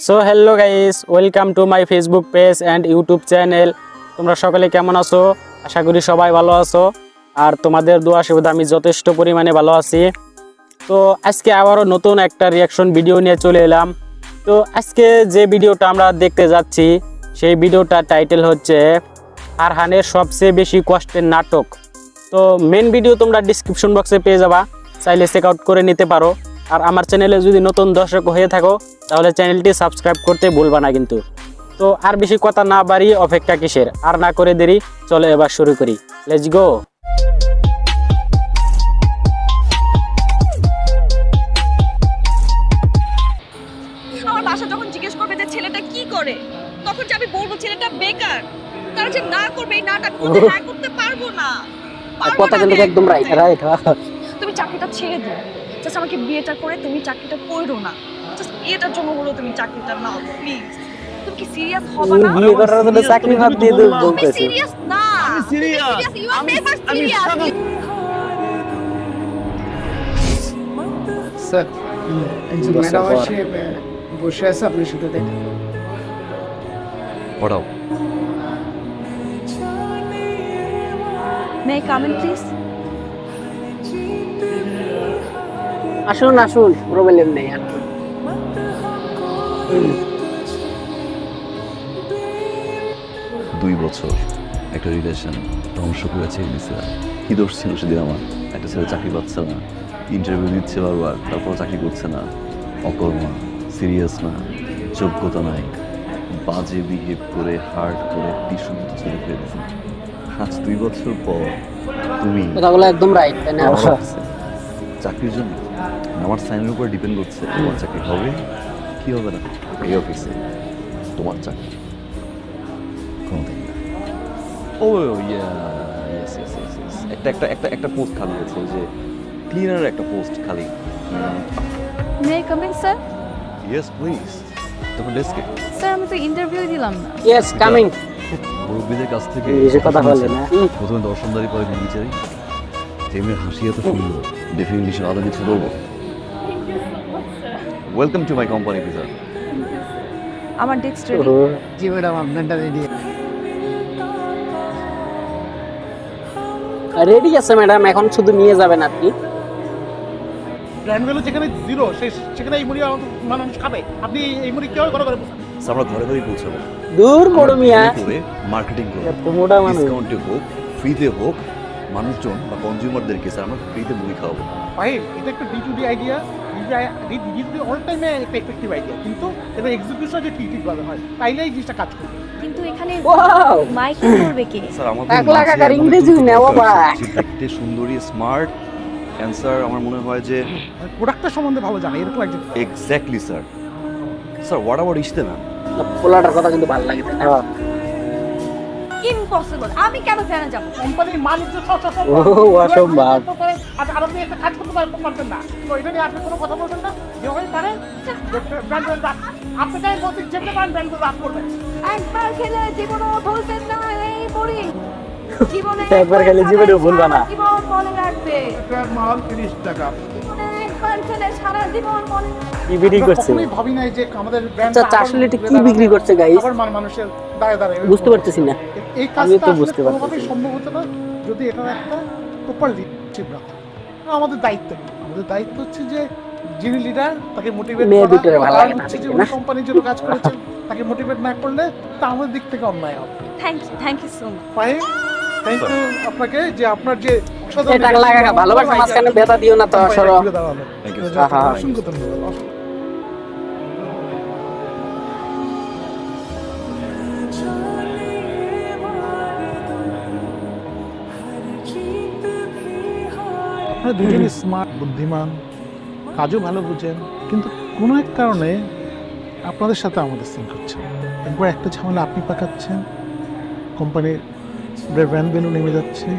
So hello guys, welcome to my Facebook page and YouTube channel. তোমরা সকলে কেমন আছো? আশা করি সবাই ভালো আছো, আর তোমাদের দোয়া আশীর্বাদে আমি যথেষ্ট পরিমাণে ভালো আছি। তো আজকে আবারও নতুন একটা রিয়াকশন ভিডিও নিয়ে চলে এলাম। তো আজকে যে ভিডিওটা আমরা দেখতে যাচ্ছি সেই ভিডিওটার টাইটেল হচ্ছে ফারহানের সবচেয়ে বেশি কষ্টের নাটক। তো মেন ভিডিও তোমরা ডিসক্রিপশন বক্সে পেয়ে যাবা, চাইলে চেক আউট করে নিতে পারো। আর আমার চ্যানেলে যদি নতুন দর্শক হয়ে থাকো তাহলে চ্যানেলটি সাবস্ক্রাইব করতে ভুলবা না কিন্তু। তো আর বেশি কথা না বাড়িয়ে অপেক্ষা কিসের, আর না করে দেরি, চলো এবার শুরু করি। Let's go. আমার বাসা যখন জিজ্ঞেস করবে যে ছেলেটা কি করে, তখন যে আমি বলবো ছেলেটা বেকার। তারা যে না করবে এই নাটক করতে, হ্যাঁ করতে পারবো না। কথা কিন্তু একদম রাইট রাইট। তুমি চাকরিটা ছেড়ে দাও, জাস্ট আমাকে বিয়েটা করে তুমি চাকরিটা করো না। জাস্ট এটার জন্য হলো তুমি চাকরিটা নাও প্লিজ। তুমি কি সিরিয়াস হবে না? বিয়ে করার জন্য চাকরি বাদ দিয়ে দেব আমি বলতেছি। সিরিয়াস না, আমি serious, you are never serious. Sir madam এসে বসে আছে আপনার সাথে দেখা। পড়াও। May I come in please? আসুন আসুন, প্রবলেম নেই আর। 2 বছর একটা রিলেশন ধ্বংস করে ছেড়ে দিছে। কি দোষ ছিল সেদিন আমার? একটা ছেলে চাকরি পাচ্ছে না, ইন্টারভিউ দিচ্ছে বারবার, তারপর চাকরি করছে না, অকর্মা, সিরিয়াস না, যোগ্যতা নাই, বাজে বিহেভ করে হার্ট করে টিস্যু মতো ছেড়ে ফেলে দিয়েছে। আজ 2 বছর পর তুমি কথাগুলো একদম রাইট, তাই না? আমার কাছে চাকরির জন্য আমার সাইনের উপর ডিপেন্ড করছে তোমার চাকরি হবে কি হবে না। এই অফিসে তোমার চাকরি কোনোদিন না। ও ইয়েস ইয়েস ইয়েস ইয়েস, একটা পোস্ট খালি আছে, ওই যে ক্লিনার একটা পোস্ট খালি। May I come in sir? Yes please, তোমার ডেস্কে। স্যার আমি তো ইন্টারভিউ দিলাম না। Yes coming. মুরব্বীদের কাছ থেকে এই যে কথা বলে না। প্রথমে দর্শনদারি পরে বিচারি, তেমনি হাসি এত সুন্দর, ডেফিনেশন আরো কিছু বলবো। Welcome to my company pizza. আমার ডেস্ক রেডি। জি ম্যাডাম আপনারটা রেডি। রেডি আছে ম্যাডাম, এখন শুধু নিয়ে যাবেন আপনি। ব্র্যান্ড ভ্যালু যেখানে জিরো সেখানে এই মুড়ি মানুষ খাবে। আপনি এই মুড়ি কেউ ঘরে ঘরে বসান। আমরা ঘরে ঘরেই পৌঁছাবো, দূর বড় মিয়া, মার্কেটিং করবো, এত মোটা মানুষ। ডিসকাউন্টে হোক ফ্রিতে হোক, মানুষজন বা কনজিউমারদেরকে স্যার আমরা ফ্রিতে মুড়ি খাওয়াবো। ভাই এটা একটা D2D আইডিয়া, D2D অল টাইমে একটা এফেক্টিভ আইডিয়া, কিন্তু এটা এক্সিকিউশন যে ঠিকভাবে হয় তাইলে এই জিনিসটা কাজ করবে। কিন্তু এখানে ওয়াও, মাইক করবে কে? স্যার আমাদের 1 লাখ মাঝে টাকার এমন ইংরেজি একজন নেওয়া দরকার বা। আছে, যে দেখতে সুন্দরী, স্মার্ট, অ্যান্সার আমার মনে হয় যে প্রোডাক্টটা সম্বন্ধে ভালো জানে এরকম একজন। Exactly sir. Sir what about ইশতেনা? পোলাটার কথা কিন্তু ভালো লাগে, তাই না? ইম্পসিবল, আমি কেন ফ্যানে যাব? কোম্পানির মালিক যে সব ও, অসম্ভব। আর আপনি একটা কাজ করতে পারবেন না, তো এটা নিয়ে আপনি কোনো কথা বলবেন না। যেভাবে পারেন ব্র্যান্ড আপনি চাই বলতে যেতে পারেন, ব্র্যান্ড রাত করবেন। একবার খেলে জীবনও ভুলবেন না এই পরি। জীবনে একবার খেলে জীবনেও ভুলবা না। জীবন মনে রাখবে। একটা মাল 30 টাকা। জীবনে একবার খেলে সারা জীবন মনে কি বিক্রি করছে? কখনোই ভাবি নাই যে আমাদের ব্র্যান্ড আচ্ছা, আসলে এটা কি বিক্রি করছে গাইস? আবার মানুষের দায়ে দাঁড়িয়ে বুঝতে পারতেছি না। এই আমিও কাজটা তো আসলে বুঝতে কোনোভাবেই পারতেছি না। সম্ভব হতো না যদি এটা একটা প্রপার লিডারশিপ রাখা। আমাদের দায়িত্ব কি? আমাদের দায়িত্ব হচ্ছে যে যিনি লিডার তাকে মোটিভেট মেয়ে করা, দুটোরে ভালো লাগে না হচ্ছে যে দেখতে, উনি না? কোম্পানির জন্য কাজ করেছেন তাকে মোটিভেট না করলে তা আমাদের দিক থেকে অন্যায় হবে। Thank you so much. Fine, thank you আপনাকে যে আপনার যে অসাধারণ এটা লাগা ভালোবাসা মাঝখানে ব্যথা দিও না তো, সরো। ঘুরে দাঁড়ালো। Thank you, এটার জন্য sir. অসংখ্য ধন্যবাদ। আপনারা দুজনই স্মার্ট, বুদ্ধিমান, কাজও ভালো বুঝেন, কিন্তু কোনো এক কারণে আপনাদের সাথে আমাদের সিঙ্ক হচ্ছে না। একবার একটা ঝামেলা আপনি পাকাচ্ছেন, কোম্পানির ব্র্যান্ড ভ্যালু নেমে যাচ্ছে,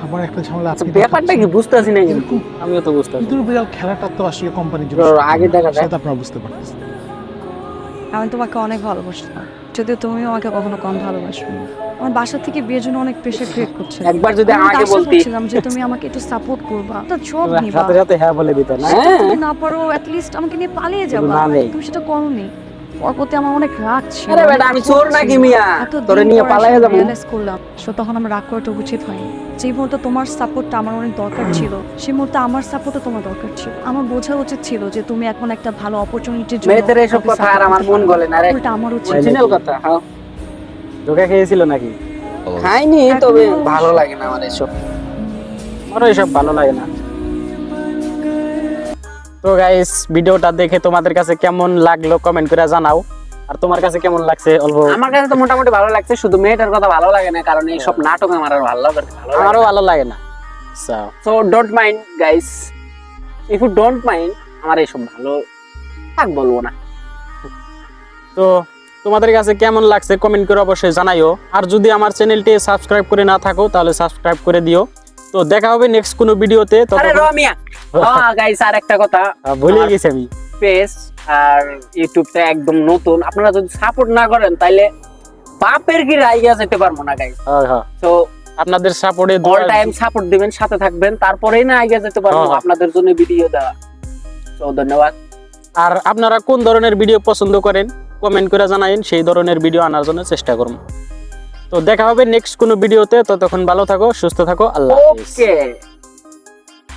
আবার একটা ঝামেলা আচ্ছা, আপনি ব্যাপারটা কি বুঝতেছি না কিন্তু। এরকম আমিও তো বুঝতে পারছি। ভিতর বিড়াল খেলাটা তো আসলে কোম্পানির জন্য আগে দেখা যায়। সেটা আপনারা বুঝতে পারতেছেন। আমি তোমাকে অনেক ভালোবাসতাম, যদিও তুমিও আমাকে কখনো কম ভালোবাসো না। আমার বাসা থেকে বিয়ের জন্য অনেক প্রেশার ক্রিয়েট করছে। একবার যদি আমি আমাকে আশা বলতি, করছিলাম যে তুমি আমাকে একটু সাপোর্ট করবা, তো জব নিবা। সাথে সাথে হ্যাঁ বলে দিত না। সেটা তুমি না পারো, অ্যাট লিস্ট আমাকে নিয়ে পালিয়ে যাবা। না নেই। তুমি সেটা করোনি। ওর প্রতি আমার অনেক রাগ ছিল। আরে বেটা আমি চোর নাকি মিয়া, এতদিন তোরে নিয়ে পর পালাইয়া যাবো। realize করলাম সো তখন আমার রাগ করাটা উচিত হয়নি। যে মুহূর্তে তোমার সাপোর্টটা আমার অনেক দরকার ছিল, সেই মুহূর্তে আমার সাপোর্টও তোমার দরকার ছিল। আমার বোঝা উচিত ছিল যে তুমি এখন একটা ভালো অপরচুনিটির জন্য মেয়েদের এসব আমাকে কথা আর support আমার করতে মন পারো। গলে না রে, উল্টা আমার উচিত। অরিজিনাল কথা। হ্যাঁ ধোকা খেয়েছিল নাকি? খাইনি, তবে ভালো লাগে না আমার এসব। আমারও এসব ভালো লাগে না। তো গাইস, ভিডিওটা দেখে তোমাদের কাছে কেমন লাগলো কমেন্ট করে জানাও। আর তোমার কাছে কেমন লাগছে অল্প? আমার কাছে তো মোটামুটি ভালো লাগছে, শুধু মেয়েটার কথা ভালো লাগে না, কারণ এই সব নাটক আমার আর ভালো লাগে না। আমারও ভালো লাগে না। আচ্ছা, so don't mind guys, if you don't mind, আমার এইসব ভালো থাক বলবো না। তো তোমাদের কাছে কেমন লাগছে কমেন্ট করে অবশ্যই জানাইও। আর যদি আমার চ্যানেলটি সাবস্ক্রাইব করে না থাকো তাহলে সাবস্ক্রাইব করে দিও। তো দেখা হবে নেক্সট কোনো ভিডিওতে। আরে ততক্ষণ রমিয়া, হ্যাঁ গাইস আর একটা কথা, ভুলে গেছি আমি। পেজ আর ইউটিউবটা একদম নতুন, আপনারা যদি সাপোর্ট না করেন তাহলে বাপের কি রাইগা যেতে পারবো না গাইস। হ্যাঁ হ্যাঁ, তো আপনাদের সাপোর্টে অল টাইম সাপোর্ট দিবেন, সাথে থাকবেন, তারপরেই না আগে যেতে পারবো হ্যাঁ। আপনাদের জন্য ভিডিও দেওয়া। তো ধন্যবাদ। আর আপনারা কোন ধরনের ভিডিও পছন্দ করেন কমেন্ট করে জানাইন, সেই ধরনের ভিডিও আনার জন্য চেষ্টা করব। তো দেখা হবে নেক্সট কোনো ভিডিওতে। ততক্ষণ ভালো থাকো, সুস্থ থাকো, আল্লাহ হাফেজ। ওকে।